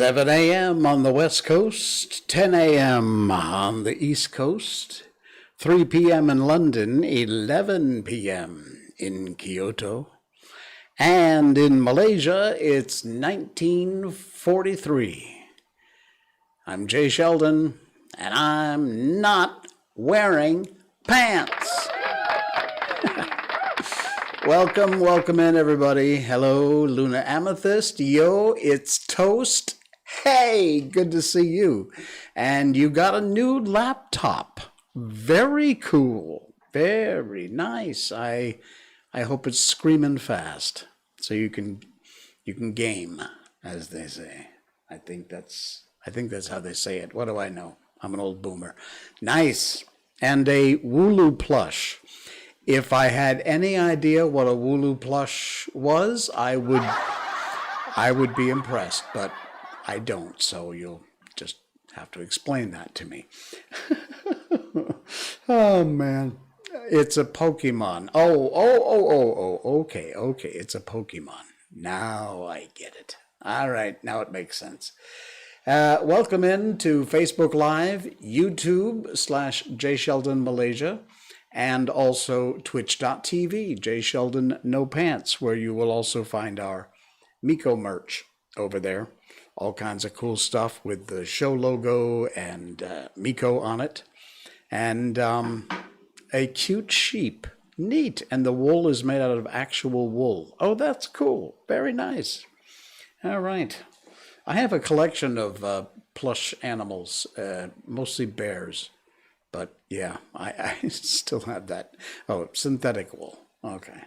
7 a.m. on the West Coast, 10 a.m. on the East Coast, 3 p.m. in London, 11 p.m. in Kyoto, and in Malaysia, it's 1943. I'm Jay Sheldon, and I'm not wearing pants. Welcome in, everybody. Hello, Luna Amethyst. Yo, it's Toast. Hey, good to see you. And you got a new laptop. Very cool. Very nice. I hope it's screaming fast so you can game, as they say. I think that's how they say it. What do I know? I'm an old boomer. Nice. And a Wooloo plush. If I had any idea what a Wooloo plush was, I would be impressed, but I don't, so you'll just have to explain that to me. Oh, man. It's a Pokemon. Okay. It's a Pokemon. Now I get it. All right, now it makes sense. Welcome in to Facebook Live, YouTube/J Sheldon Malaysia, and also twitch.tv, J Sheldon No Pants, where you will also find our Miko merch over there. All kinds of cool stuff with the show logo and Miko on it. And a cute sheep. Neat. And the wool is made out of actual wool. Oh, that's cool. Very nice. All right. I have a collection of plush animals, mostly bears. But yeah, I still have that. Oh, synthetic wool. Okay.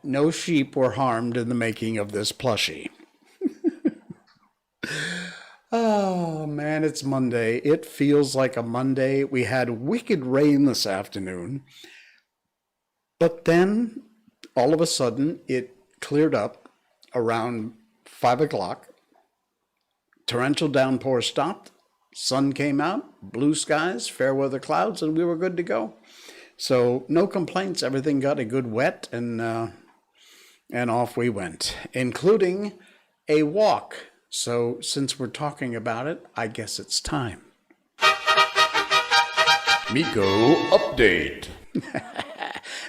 No sheep were harmed in the making of this plushie. Oh, man, it's Monday. It feels like a Monday. We had wicked rain this afternoon. But then, all of a sudden, it cleared up around 5 o'clock. Torrential downpour stopped. Sun came out, blue skies, fair weather clouds, and we were good to go. So no complaints. Everything got a good wet, and off we went, including a walk. So since we're talking about it, I guess it's time. Miko update.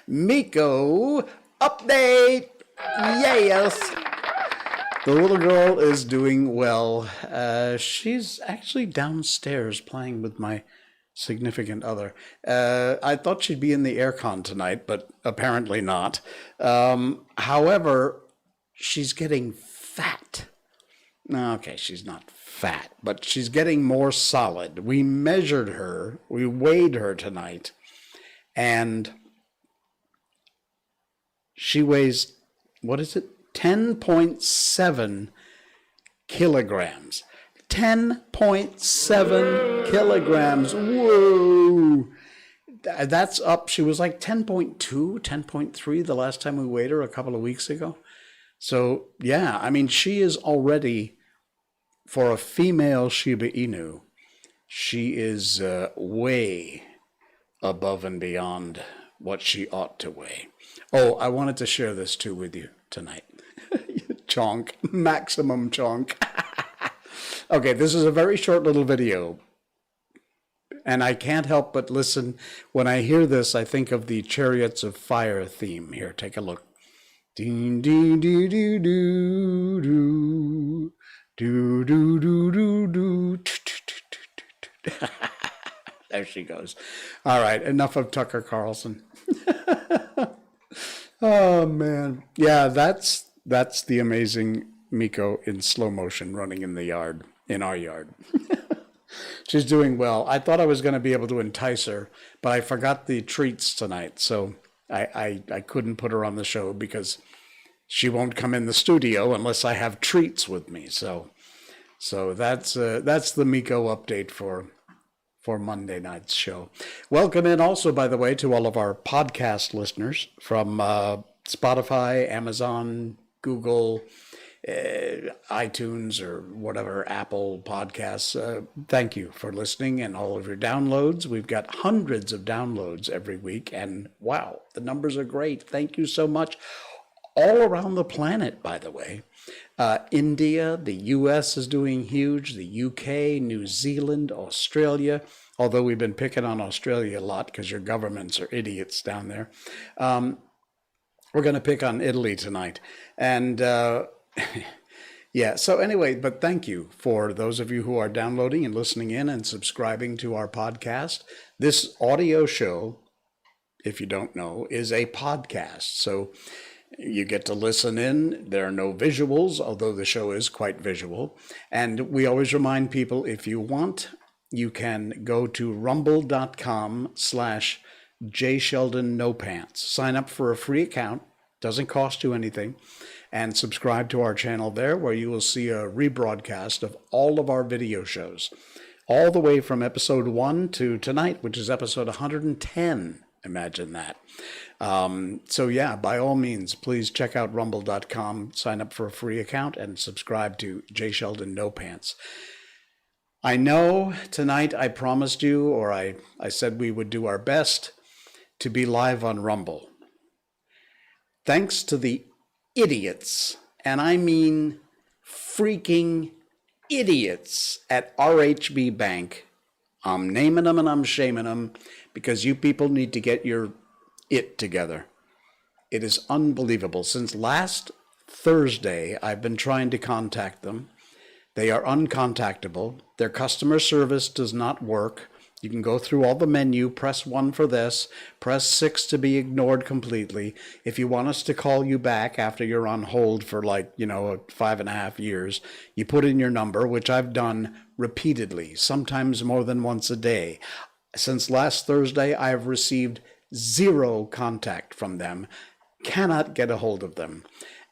Miko update. Yes. The little girl is doing well. She's actually downstairs playing with my significant other. I thought she'd be in the aircon tonight, but apparently not. However, she's getting fat. Okay, she's not fat, but she's getting more solid. We measured her, we weighed her tonight, and she weighs, what is it? 10.7 kilograms. 10.7 kilograms. Whoa. That's up. She was like 10.2, 10.3 the last time we weighed her a couple of weeks ago. So, yeah, I mean, she is already, for a female Shiba Inu, she is way above and beyond what she ought to weigh. Oh, I wanted to share this too with you tonight. Chonk, maximum chonk. Okay, this is a very short little video. And I can't help but listen. When I hear this, I think of the Chariots of Fire theme. Here, take a look. Ding, ding, ding, ding, doo, doo, doo, doo, doo, doo, doo. There she goes. All right, enough of Tucker Carlson. Oh, man. Yeah, that's the amazing Miko in slow motion running in the yard, in our yard. She's doing well. I thought I was going to be able to entice her, but I forgot the treats tonight. So I couldn't put her on the show because she won't come in the studio unless I have treats with me. So that's the Miko update for Monday night's show. Welcome in also, by the way, to all of our podcast listeners from Spotify, Amazon, Google, iTunes, or whatever, Apple Podcasts. Thank you for listening and all of your downloads. We've got hundreds of downloads every week, and wow, the numbers are great. Thank you so much. All around the planet, by the way. India, the US is doing huge, the UK, New Zealand, Australia, although we've been picking on Australia a lot because your governments are idiots down there. We're going to pick on Italy tonight. And yeah, so anyway, but thank you for those of you who are downloading and listening in and subscribing to our podcast. This audio show, if you don't know, is a podcast. So you get to listen in. There are no visuals, although the show is quite visual. And we always remind people, if you want, you can go to rumble.com/JSheldonNoPants. Sign up for a free account. Doesn't cost you anything. And subscribe to our channel there, where you will see a rebroadcast of all of our video shows, all the way from episode 1 to tonight, which is episode 110. Imagine that. So yeah, by all means, please check out rumble.com, sign up for a free account, and subscribe to J. Sheldon No Pants. I know tonight I promised you, or I said we would do our best to be live on Rumble. Thanks to the idiots, and I mean freaking idiots at RHB Bank. I'm naming them and I'm shaming them because you people need to get your it together. It is unbelievable. Since last Thursday, I've been trying to contact them. They are uncontactable. Their customer service does not work. You can go through all the menu, press 1 for this, press 6 to be ignored completely. If you want us to call you back after you're on hold for 5.5 years, you put in your number, which I've done repeatedly, sometimes more than once a day. Since last Thursday, I have received 0 contact from them, cannot get a hold of them.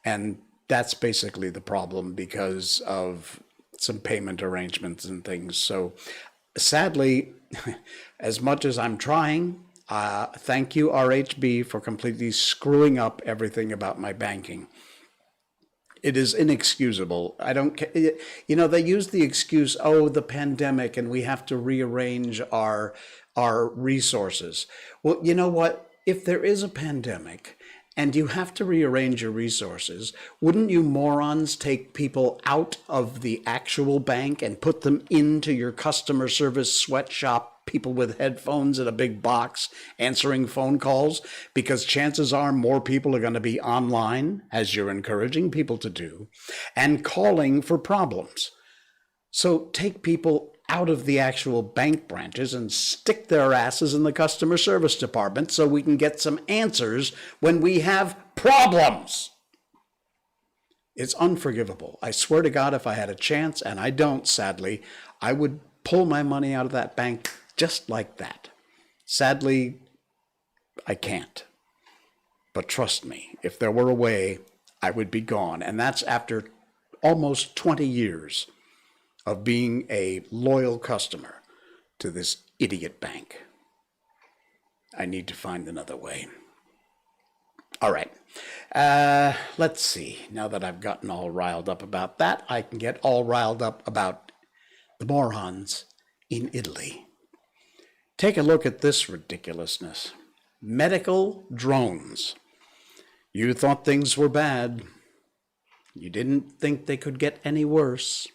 And that's basically the problem because of some payment arrangements and things. So sadly, as much as I'm trying, thank you, RHB, for completely screwing up everything about my banking. It is inexcusable. I don't care. They use the excuse, the pandemic, and we have to rearrange our resources. Well, you know what? If there is a pandemic and you have to rearrange your resources, wouldn't you morons take people out of the actual bank and put them into your customer service sweatshop, people with headphones in a big box answering phone calls? Because chances are more people are going to be online, as you're encouraging people to do, and calling for problems. So take people out of the actual bank branches and stick their asses in the customer service department so we can get some answers when we have problems. It's unforgivable. I swear to God, if I had a chance, and I don't, sadly, I would pull my money out of that bank just like that. Sadly, I can't. But trust me, if there were a way, I would be gone. And that's after almost 20 years of being a loyal customer to this idiot bank. I need to find another way. All right. Let's see. Now that I've gotten all riled up about that, I can get all riled up about the morons in Italy. Take a look at this ridiculousness. Medical drones. You thought things were bad. You didn't think they could get any worse.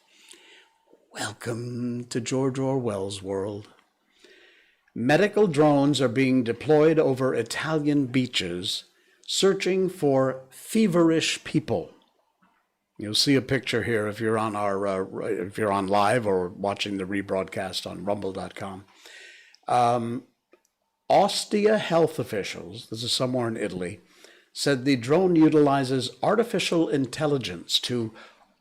Welcome to George Orwell's world. Medical drones are being deployed over Italian beaches, searching for feverish people. You'll see a picture here if you're on if you're on live or watching the rebroadcast on rumble.com. Ostia health officials, this is somewhere in Italy, said the drone utilizes artificial intelligence to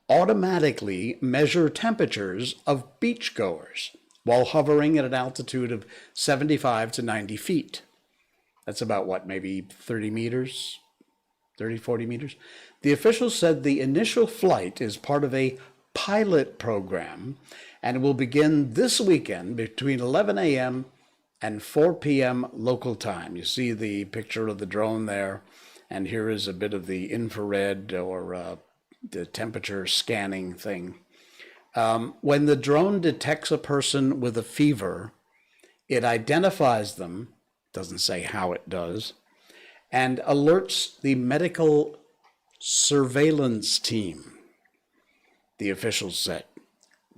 automatically measure temperatures of beachgoers while hovering at an altitude of 75 to 90 feet. That's about what, maybe 30 meters, 30, 40 meters? The officials said the initial flight is part of a pilot program and will begin this weekend between 11 a.m. and 4 p.m. local time. You see the picture of the drone there, and here is a bit of the infrared or the temperature scanning thing. When the drone detects a person with a fever, it identifies them, doesn't say how it does, and alerts the medical surveillance team, the officials said.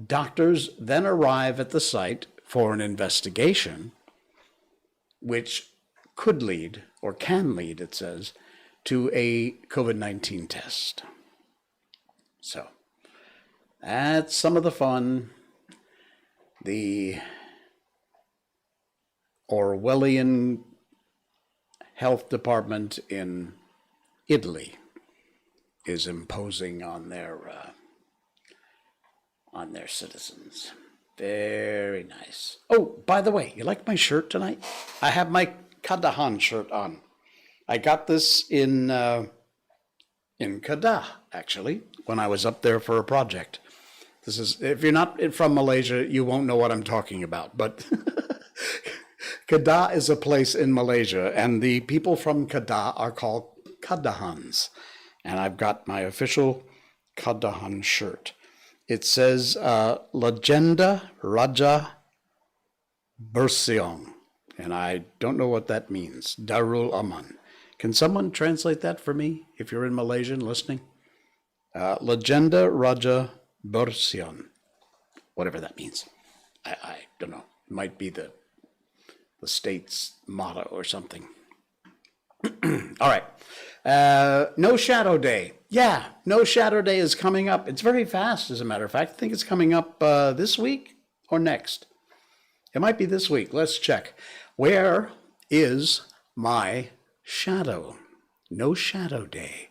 Doctors then arrive at the site for an investigation, which could lead, or can lead, it says, to a COVID-19 test. So, that's some of the fun. The Orwellian health department in Italy is imposing on their citizens. Very nice. Oh, by the way, you like my shirt tonight? I have my Kadahan shirt on. I got this in Kedah, actually, when I was up there for a project. This is, if you're not from Malaysia, you won't know what I'm talking about, but Kedah is a place in Malaysia, and the people from Kedah are called Kadahans. And I've got my official Kadahan shirt. It says Legenda Raja Bersiong, and I don't know what that means. Darul Aman. Can someone translate that for me if you're in Malaysian listening? Legenda Raja Bersiong, whatever that means. I don't know. It might be the state's motto or something. All right. No Shadow Day. Yeah, No Shadow Day is coming up. It's very fast, as a matter of fact. I think it's coming up this week or next. It might be this week. Let's check. Where is my shadow? No Shadow Day.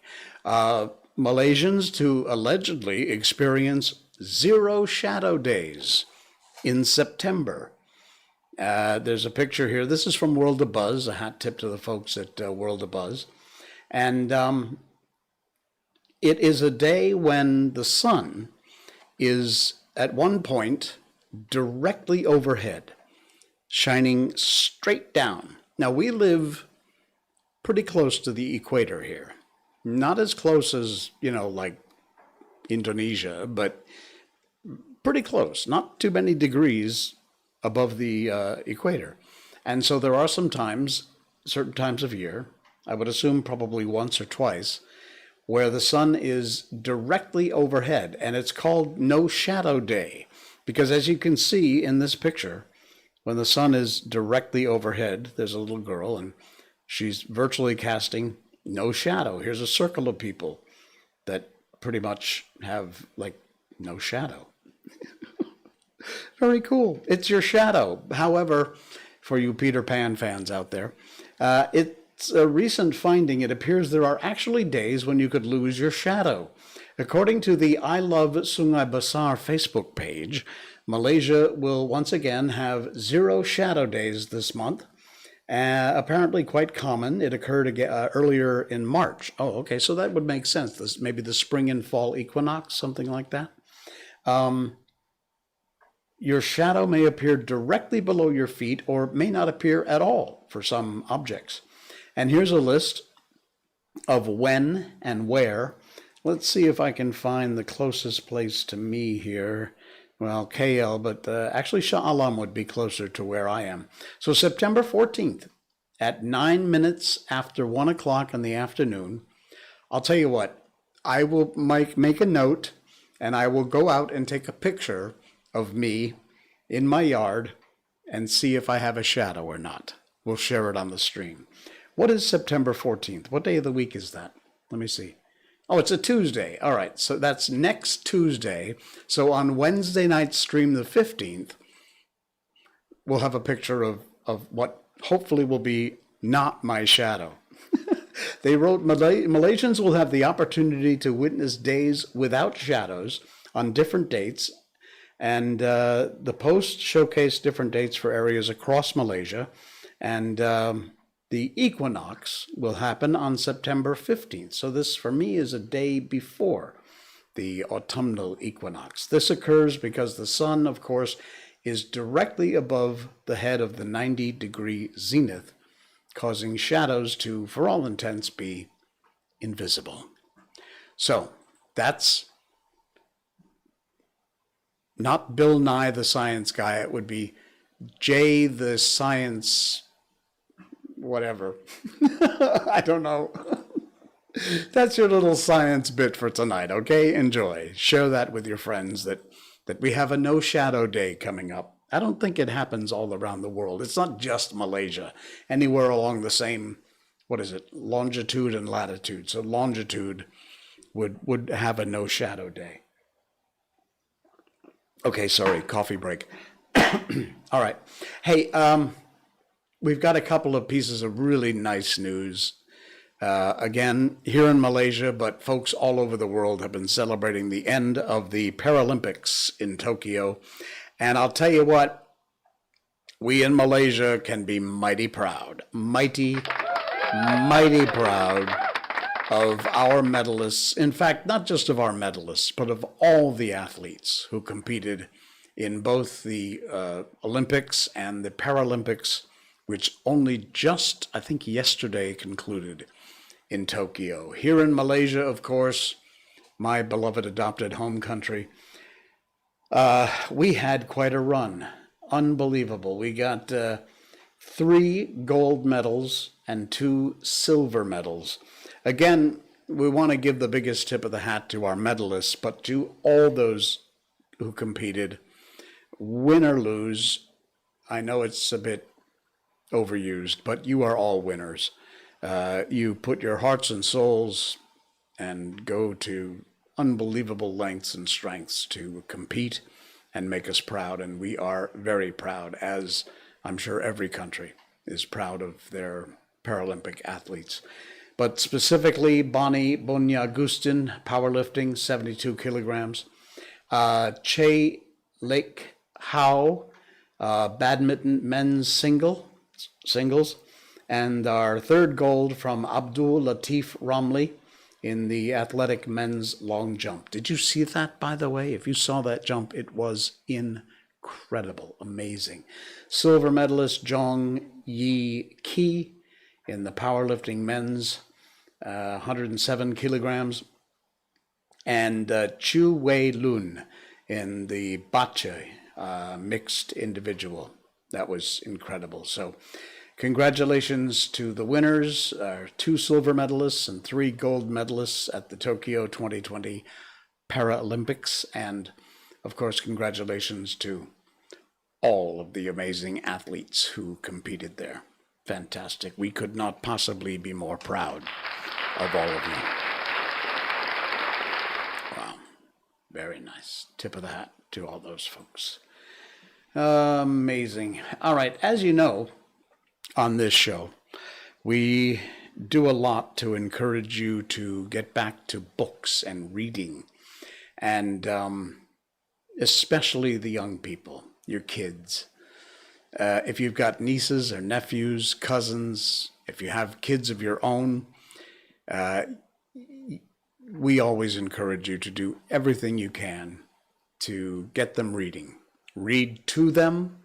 Malaysians to allegedly experience 0 shadow days in September. There's a picture here. This is from World of Buzz, a hat tip to the folks at World of Buzz. And it is a day when the sun is at one point directly overhead, shining straight down. Now, we live pretty close to the equator here. Not as close as, like Indonesia, but pretty close. Not too many degrees above the equator. And so there are some times, certain times of year, I would assume probably once or twice, where the sun is directly overhead, and it's called No Shadow Day, because as you can see in this picture, when the sun is directly overhead, there's a little girl, and she's virtually casting no shadow. Here's a circle of people that pretty much have, like, no shadow. Very cool. It's your shadow. However, for you Peter Pan fans out there, it's a recent finding. It appears there are actually days when you could lose your shadow. According to the I Love Sungai Besar Facebook page, Malaysia will once again have 0 shadow days this month. Apparently quite common. It occurred earlier in March. Oh, okay, so that would make sense. This maybe the spring and fall equinox, something like that. Your shadow may appear directly below your feet or may not appear at all for some objects. And here's a list of when and where. Let's see if I can find the closest place to me here. Well, KL, but actually Shah Alam would be closer to where I am. So September 14th at 9 minutes after 1 o'clock in the afternoon, I'll tell you what, I will make a note and I will go out and take a picture of me in my yard and see if I have a shadow or not. We'll share it on the stream. What is September 14th? What day of the week is that? Let me see. Oh, it's a Tuesday. All right, so that's next Tuesday. So on Wednesday night stream the 15th, we'll have a picture of what hopefully will be not my shadow. They wrote, Malaysians will have the opportunity to witness days without shadows on different dates. And the post showcased different dates for areas across Malaysia. And the equinox will happen on September 15th. So this, for me, is a day before the autumnal equinox. This occurs because the sun, of course, is directly above the head of the 90-degree zenith, causing shadows to, for all intents, be invisible. So that's not Bill Nye the Science Guy. It would be Jay the Science whatever. I don't know. That's your little science bit for tonight, okay? Enjoy. Share that with your friends that we have a no shadow day coming up. I don't think it happens all around the world. It's not just Malaysia. Anywhere along the same, what is it, longitude and latitude. So longitude would have a no shadow day. Okay, sorry, coffee break. All right. Hey, we've got a couple of pieces of really nice news. Again, here in Malaysia, but folks all over the world have been celebrating the end of the Paralympics in Tokyo. And I'll tell you what, we in Malaysia can be mighty proud, mighty proud of our medalists. In fact, not just of our medalists, but of all the athletes who competed in both the Olympics and the Paralympics, which only just, I think, yesterday concluded in Tokyo. Here in Malaysia, of course, my beloved adopted home country, we had quite a run. Unbelievable. We got 3 gold medals and 2 silver medals. Again, we want to give the biggest tip of the hat to our medalists, but to all those who competed, win or lose. I know it's a bit overused, but you are all winners. You put your hearts and souls and go to unbelievable lengths and strengths to compete and make us proud. And we are very proud, as I'm sure every country is proud of their Paralympic athletes. But specifically, Bonnie Bonya Gustin, powerlifting, 72 kilograms. Che Lek Hao, badminton men's singles. And our third gold from Abdul Latif Ramli in the athletic men's long jump. Did you see that, by the way? If you saw that jump, it was incredible, amazing. Silver medalist Zhong Yi Qi in the powerlifting men's 107 kilograms. And Chu Wei Lun in the bache mixed individual. That was incredible. So congratulations to the winners, 2 silver medalists and 3 gold medalists at the Tokyo 2020 Paralympics. And of course, congratulations to all of the amazing athletes who competed there. Fantastic. We could not possibly be more proud of all of you. Wow. Very nice. Tip of the hat to all those folks. Amazing. All right. As you know, on this show, we do a lot to encourage you to get back to books and reading, and especially the young people, your kids. If you've got nieces or nephews, cousins, if you have kids of your own, we always encourage you to do everything you can to get them reading. Read to them,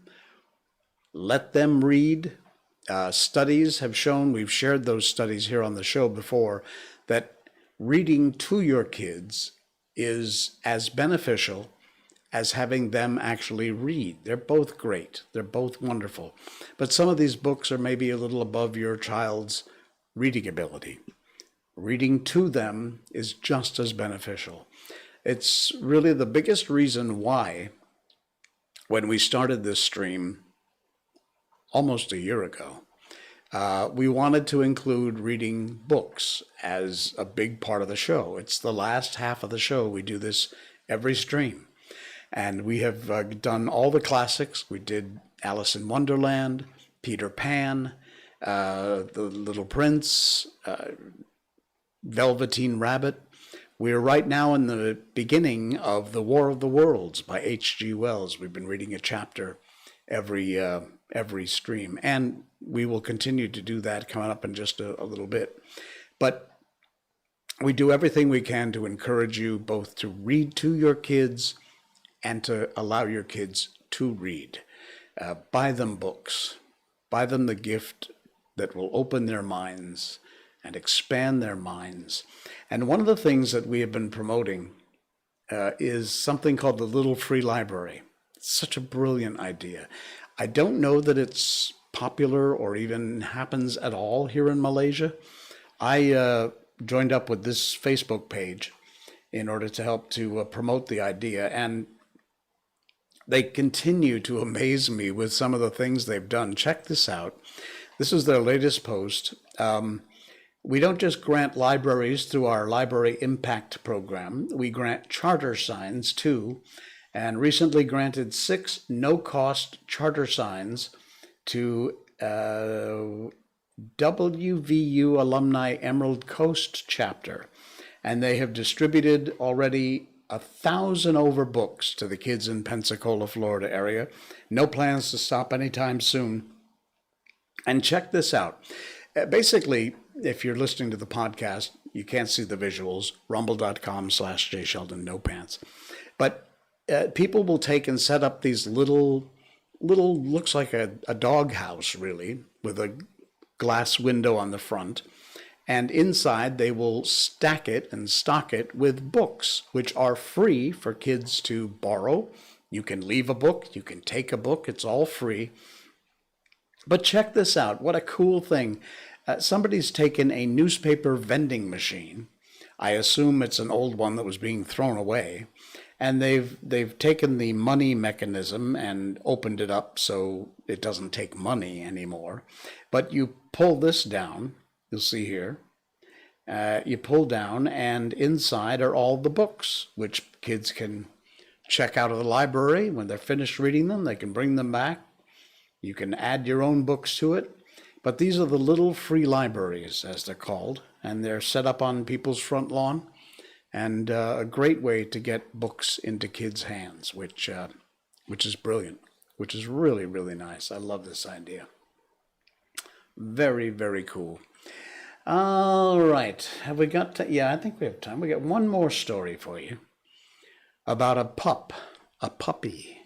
let them read. Studies have shown, we've shared those studies here on the show before, that reading to your kids is as beneficial as having them actually read. They're both great. They're both wonderful. But some of these books are maybe a little above your child's reading ability. Reading to them is just as beneficial. It's really the biggest reason why when we started this stream almost a year ago, we wanted to include reading books as a big part of the show. It's the last half of the show. We do this every stream. And we have done all the classics. We did Alice in Wonderland, Peter Pan, The Little Prince, Velveteen Rabbit. We're right now in the beginning of The War of the Worlds by H.G. Wells. We've been reading a chapter every stream, and we will continue to do that coming up in just a little bit. But we do everything we can to encourage you both to read to your kids and to allow your kids to read. Buy them books. Buy them the gift that will open their minds and expand their minds. And one of the things that we have been promoting is something called the Little Free Library. It's such a brilliant idea. I don't know that it's popular or even happens at all here in Malaysia. I joined up with this Facebook page in order to help to promote the idea, and they continue to amaze me with some of the things they've done. Check this out. This is their latest post. We don't just grant libraries through our Library Impact program. We grant charter signs too, and recently granted 6 no-cost charter signs to WVU Alumni Emerald Coast chapter. And they have distributed already 1,000 over books to the kids in Pensacola, Florida area. No plans to stop anytime soon. And check this out. Basically, if you're listening to the podcast, you can't see the visuals, rumble.com/JSheldonNoPants. But people will take and set up these little looks like a dog house, really, with a glass window on the front. And inside, they will stack it and stock it with books, which are free for kids to borrow. You can leave a book. You can take a book. It's all free. But check this out. What a cool thing. Somebody's taken a newspaper vending machine. I assume it's an old one that was being thrown away. And they've taken the money mechanism and opened it up so it doesn't take money anymore. But you pull this down. You'll see here, you pull down, and inside are all the books, which kids can check out of the library. When they're finished reading them, they can bring them back. You can add your own books to it. But these are the little free libraries, as they're called, and they're set up on people's front lawn, and a great way to get books into kids' hands, which is brilliant, which is really, really nice. I love this idea. Very, very cool. All right. Have we got to, yeah, I think we have time. We got one more story for you about a puppy.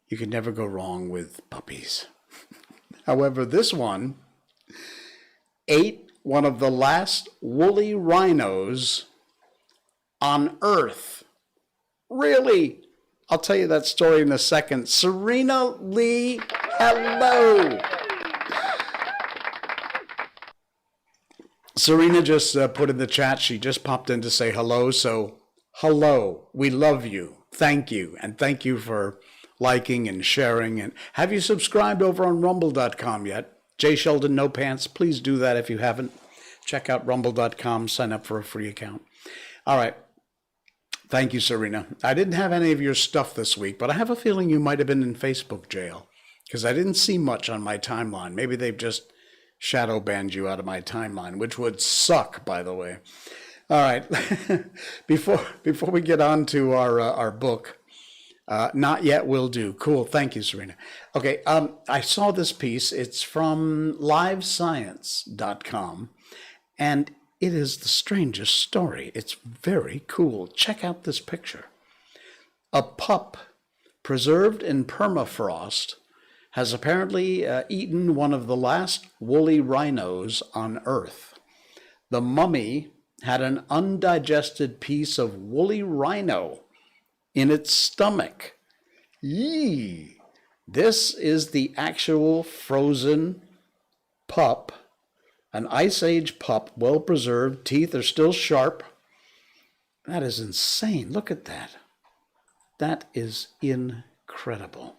You can never go wrong with puppies. However, this one ate one of the last woolly rhinos on Earth. Really? I'll tell you that story in a second. Serena Lee, hello. Serena just put in the chat, she just popped in to say hello. So, hello, we love you. Thank you. And thank you for liking and sharing. And have you subscribed over on rumble.com yet? J. Sheldon No Pants, please do that if you haven't. Check out rumble.com, sign up for a free account. All right. Thank you, Serena. I didn't have any of your stuff this week, but I have a feeling you might have been in Facebook jail because I didn't see much on my timeline. Maybe they've just shadow banned you out of my timeline, which would suck, by the way. All right. Before we get on to our book, not yet will do. Cool. Thank you, Serena. Okay. I saw this piece. It's from livescience.com, and it is the strangest story. It's very cool. Check out this picture. A pup preserved in permafrost has apparently eaten one of the last woolly rhinos on Earth. The mummy had an undigested piece of woolly rhino in its stomach. Yee! This is the actual frozen pup, an Ice Age pup, well preserved, teeth are still sharp. That is insane. Look at that. That is incredible.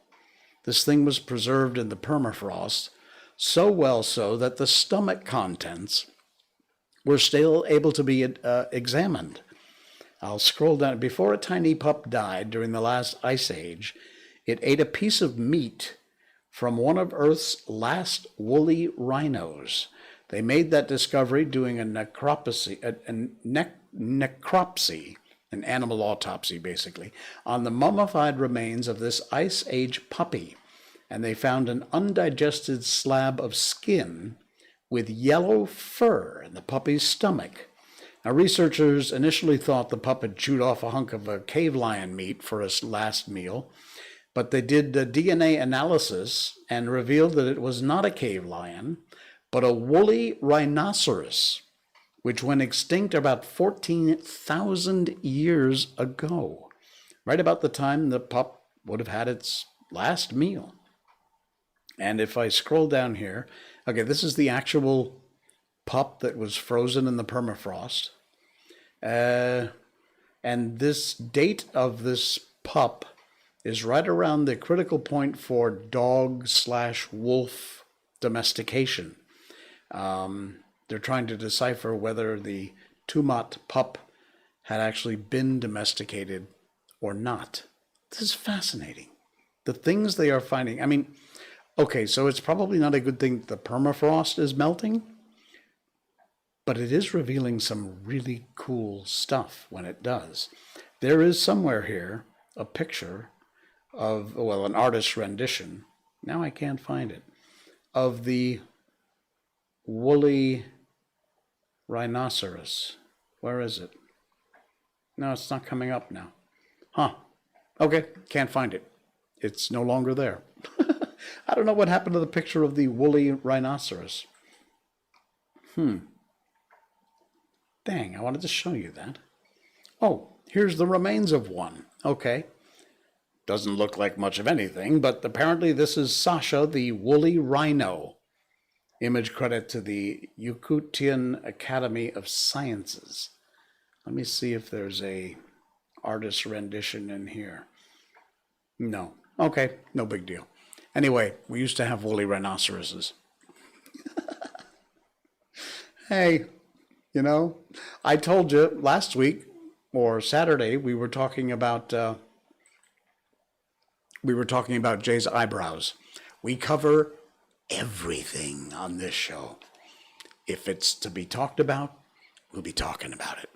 This thing was preserved in the permafrost, so well so that the stomach contents were still able to be examined. I'll scroll down. Before a tiny pup died during the last ice age, it ate a piece of meat from one of Earth's last woolly rhinos. They made that discovery doing a necropsy, an animal autopsy basically, on the mummified remains of this ice age puppy. And they found an undigested slab of skin with yellow fur in the puppy's stomach. Now, researchers initially thought the pup had chewed off a hunk of a cave lion meat for his last meal, but they did a DNA analysis and revealed that it was not a cave lion, but a woolly rhinoceros, which went extinct about 14,000 years ago, right about the time the pup would have had its last meal. And if I scroll down here, okay, this is the actual pup that was frozen in the permafrost. And this date of this pup is right around the critical point for dog/wolf domestication. They're trying to decipher whether the Tumat pup had actually been domesticated or not. This is fascinating. The things they are finding. I mean, okay, so it's probably not a good thing the permafrost is melting, but it is revealing some really cool stuff when it does. There is somewhere here a picture of, well, an artist's rendition. Now I can't find it. Of the woolly rhinoceros. Where is it? No, it's not coming up now. Huh. Okay, can't find it. It's no longer there. I don't know what happened to the picture of the woolly rhinoceros. Dang, I wanted to show you that. Oh, here's the remains of one. Okay. Doesn't look like much of anything, but apparently this is Sasha, the woolly rhino. Image credit to the Yakutian Academy of Sciences. Let me see if there's a artist rendition in here. No. Okay, no big deal. Anyway, we used to have woolly rhinoceroses. Hey, you know, I told you last week or Saturday we were talking about Jay's eyebrows. We cover everything on this show. If it's to be talked about, we'll be talking about it.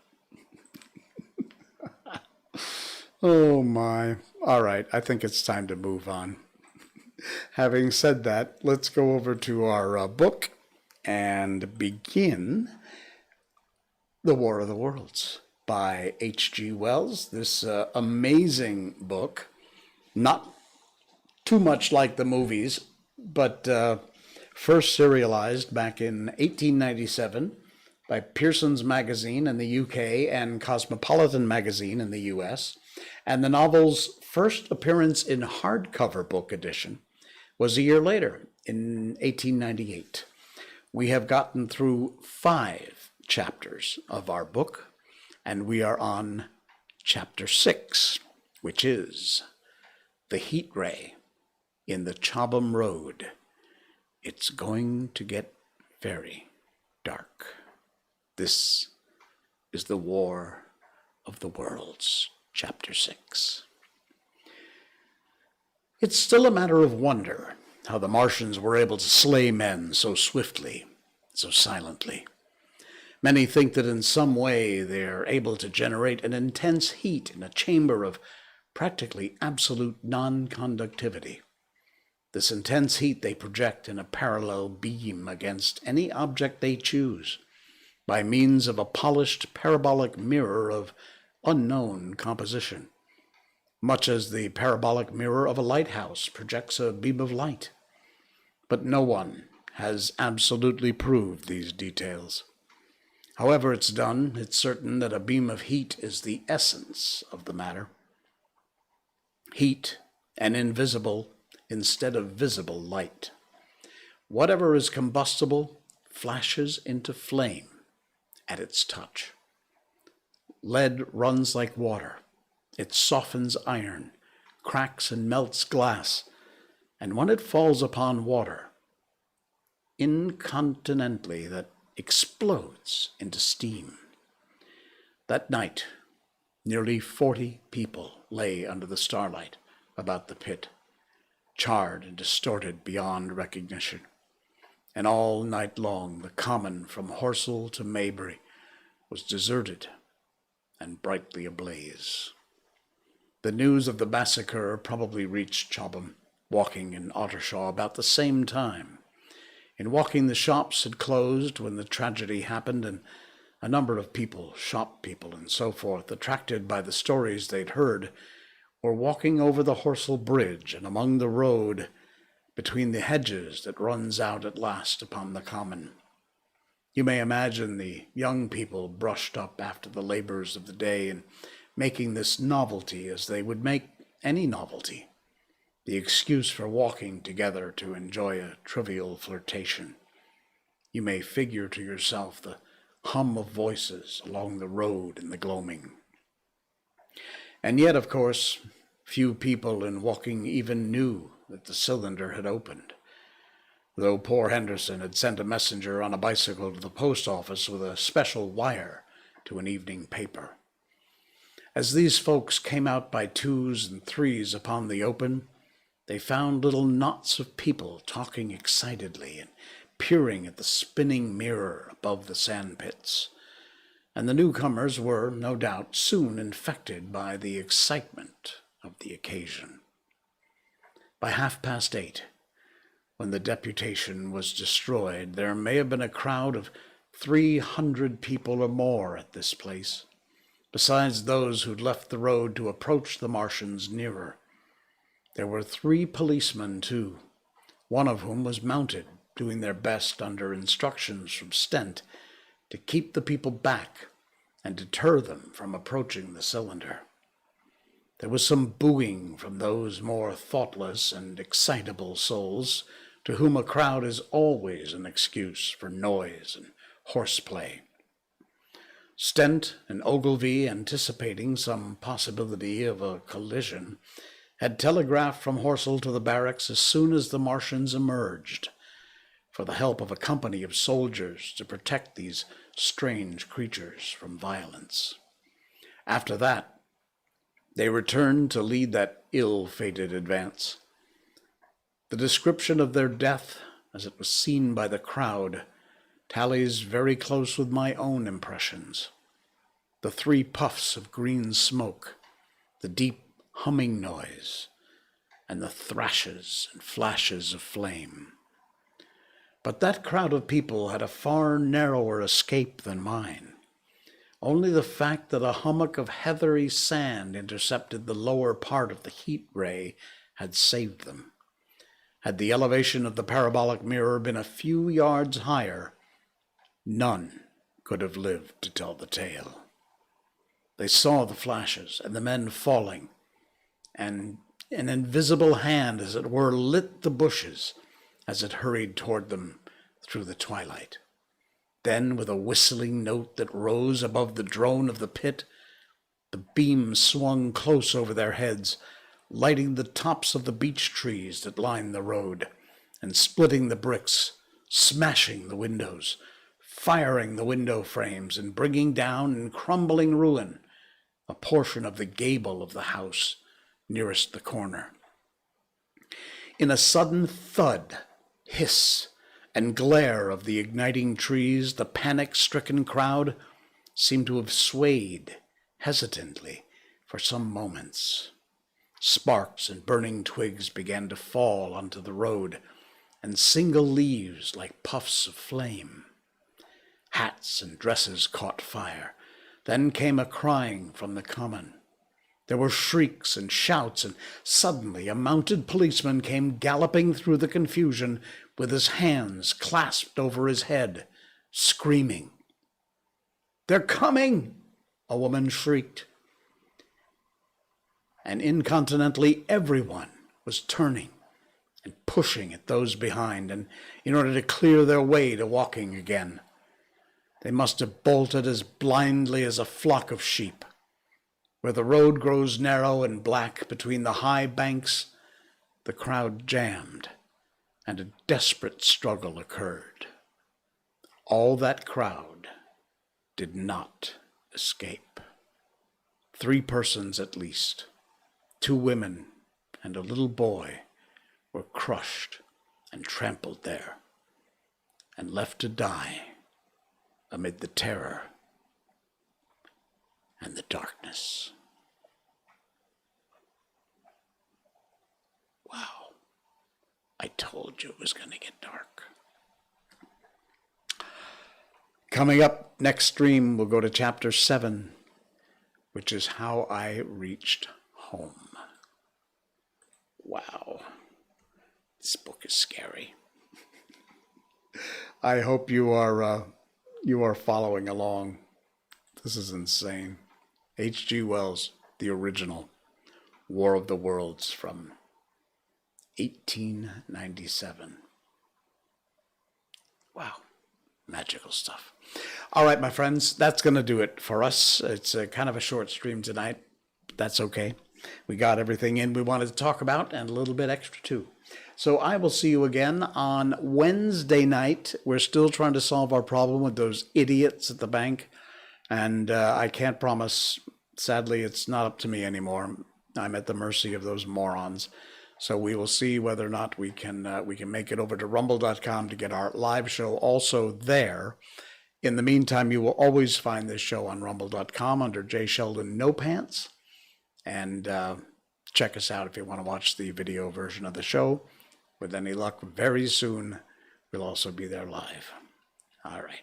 Oh my. All right, I think it's time to move on. Having said that, let's go over to our book and begin The War of the Worlds by H.G. Wells. This amazing book, not too much like the movies, but first serialized back in 1897 by Pearson's Magazine in the UK and Cosmopolitan Magazine in the US. And the novel's first appearance in hardcover book edition was a year later, in 1898. We have gotten through 5 chapters of our book, and we are on chapter 6, which is The Heat Ray in the Chobham Road. It's going to get very dark. This is The War of the Worlds, chapter 6. It's still a matter of wonder how the Martians were able to slay men so swiftly, so silently. Many think that in some way they're able to generate an intense heat in a chamber of practically absolute non-conductivity. This intense heat they project in a parallel beam against any object they choose by means of a polished parabolic mirror of unknown composition, much as the parabolic mirror of a lighthouse projects a beam of light. But no one has absolutely proved these details. However it's done, it's certain that a beam of heat is the essence of the matter. Heat and invisible instead of visible light. Whatever is combustible flashes into flame at its touch. Lead runs like water. It softens iron, cracks and melts glass, and when it falls upon water, incontinently that explodes into steam. That night, nearly 40 people lay under the starlight about the pit, charred and distorted beyond recognition. And all night long, the common from Horsell to Maybury was deserted and brightly ablaze. The news of the massacre probably reached Chobham, walking in Ottershaw about the same time. In walking, the shops had closed when the tragedy happened, and a number of people, shop people and so forth, attracted by the stories they'd heard, were walking over the Horsell Bridge and among the road between the hedges that runs out at last upon the common. You may imagine the young people brushed up after the labors of the day and making this novelty as they would make any novelty, the excuse for walking together to enjoy a trivial flirtation. You may figure to yourself the hum of voices along the road in the gloaming. And yet, of course, few people in walking even knew that the cylinder had opened, though poor Henderson had sent a messenger on a bicycle to the post office with a special wire to an evening paper. As these folks came out by twos and threes upon the open, they found little knots of people talking excitedly and peering at the spinning mirror above the sandpits, and the newcomers were, no doubt, soon infected by the excitement of the occasion. By 8:30, when the deputation was destroyed, there may have been a crowd of 300 people or more at this place, besides those who'd left the road to approach the Martians nearer. There were 3 policemen, too, one of whom was mounted, doing their best under instructions from Stent to keep the people back and deter them from approaching the cylinder. There was some booing from those more thoughtless and excitable souls to whom a crowd is always an excuse for noise and horseplay. Stent and Ogilvy, anticipating some possibility of a collision, had telegraphed from Horsell to the barracks as soon as the Martians emerged, for the help of a company of soldiers to protect these strange creatures from violence. After that, they returned to lead that ill-fated advance. The description of their death, as it was seen by the crowd, tallies very close with my own impressions. The 3 puffs of green smoke, the deep humming noise, and the thrashes and flashes of flame. But that crowd of people had a far narrower escape than mine. Only the fact that a hummock of heathery sand intercepted the lower part of the heat ray had saved them. Had the elevation of the parabolic mirror been a few yards higher, none could have lived to tell the tale. They saw the flashes and the men falling, and an invisible hand, as it were, lit the bushes as it hurried toward them through the twilight. Then, with a whistling note that rose above the drone of the pit, the beam swung close over their heads, lighting the tops of the beech trees that lined the road, and splitting the bricks, smashing the windows, firing the window frames, and bringing down in crumbling ruin a portion of the gable of the house nearest the corner. In a sudden thud, hiss, and glare of the igniting trees, the panic-stricken crowd seemed to have swayed hesitantly for some moments. Sparks and burning twigs began to fall onto the road, and single leaves like puffs of flame. Hats and dresses caught fire. Then came a crying from the common. There were shrieks and shouts, and suddenly a mounted policeman came galloping through the confusion with his hands clasped over his head, screaming. "They're coming!" a woman shrieked. And incontinently everyone was turning and pushing at those behind, and in order to clear their way to walking again. They must have bolted as blindly as a flock of sheep. Where the road grows narrow and black between the high banks, the crowd jammed, and a desperate struggle occurred. All that crowd did not escape. 3 persons at least, 2 women and a little boy, were crushed and trampled there, and left to die amid the terror and the darkness. Wow, I told you it was going to get dark. Coming up next stream, we'll go to chapter 7, which is how I reached home. Wow, this book is scary. I hope you are following along. This is insane. H.G. Wells, the original War of the Worlds from 1897. Wow, magical stuff. All right, my friends, that's going to do it for us. It's a kind of a short stream tonight, but that's okay. We got everything in we wanted to talk about and a little bit extra too. So I will see you again on Wednesday night. We're still trying to solve our problem with those idiots at the bank. And I can't promise, sadly, it's not up to me anymore. I'm at the mercy of those morons. So we will see whether or not we can make it over to rumble.com to get our live show also there. In the meantime, you will always find this show on rumble.com under J. Sheldon No Pants. And check us out if you want to watch the video version of the show. With any luck, very soon, we'll also be there live. All right.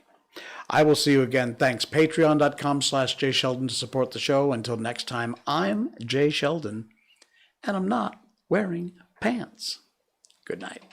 I will see you again. Thanks. Patreon.com/Jay Sheldon to support the show. Until next time, I'm Jay Sheldon, and I'm not wearing pants. Good night.